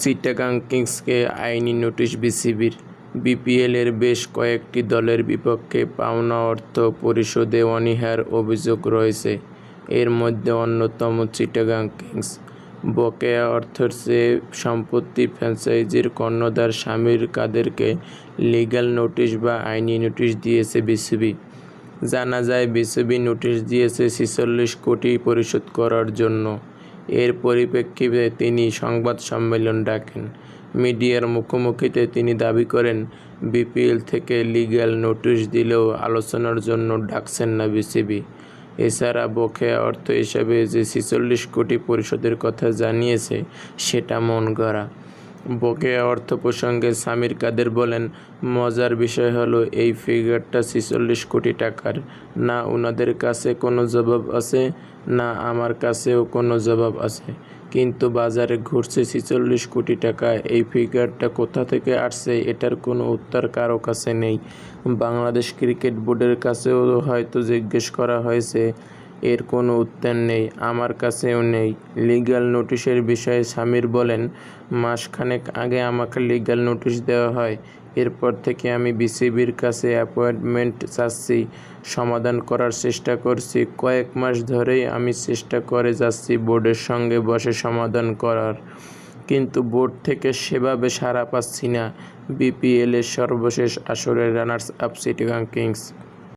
চিটাগাং কিংসকে আইনি নোটিশ বিসিবির। বিপিএলের বেশ কয়েকটি দলের বিপক্ষে পাওনা অর্থ পরিশোধে অনীহার অভিযোগ রয়েছে। এর মধ্যে অন্যতম চিটাগাং কিংস। বকেয়া অর্থের চেয়ে সম্প্রতি ফ্র্যাঞ্চাইজির কর্ণধার সামির কাদেরকে লিগ্যাল নোটিশ বা আইনি নোটিশ দিয়েছে বিসিবি। জানা যায়, বিসিবি নোটিশ দিয়েছে 46 কোটি পরিশোধ করার জন্য। এর পরিপ্রেক্ষিতে তিনি সংবাদ সম্মেলন ডাকেন। মিডিয়ার মুখোমুখিতে তিনি দাবি করেন, বিপিএল থেকে লিগ্যাল নোটিশ দিলেও আলোচনার জন্য ডাকছেন না বিসিবি। এছাড়া বকেয়া অর্থ হিসাবে যে 46 কোটি পরিশোধের কথা জানিয়েছে, সেটা মন গড়া। বকেয়া অর্থ প্রসঙ্গে সামির কাদের বলেন, মজার বিষয় হলো এই ফিগারটা 46 কোটি টাকার। না ওনাদের কাছে কোনো জবাব আছে, না আমার কাছেও কোনো জবাব আছে। কিন্তু বাজারে ঘুরছে 46 কোটি টাকা। এই ফিগারটা কোথা থেকে আসছে, এটার কোনো উত্তর কারো কাছে নেই। বাংলাদেশ ক্রিকেট বোর্ডের কাছেও হয়তো জিজ্ঞেস করা হয়েছে, এর কোনো উত্তর নেই, আমার কাছেও নেই। লিগ্যাল নোটিশের বিষয়ে সামির বলেন, মাসখানেক আগে আমাকে লিগ্যাল নোটিশ দেওয়া হয়। এরপর থেকে আমি বিসিবির কাছে অ্যাপয়েন্টমেন্ট চাচ্ছি, সমাধান করার চেষ্টা করছি। কয়েক মাস ধরেই আমি চেষ্টা করে যাচ্ছি বোর্ডের সঙ্গে বসে সমাধান করার, কিন্তু বোর্ড থেকে সেভাবে সাড়া পাচ্ছি না। বিপিএলের সর্বশেষ আসরে রানার্স আপ চিটাগাং কিংস।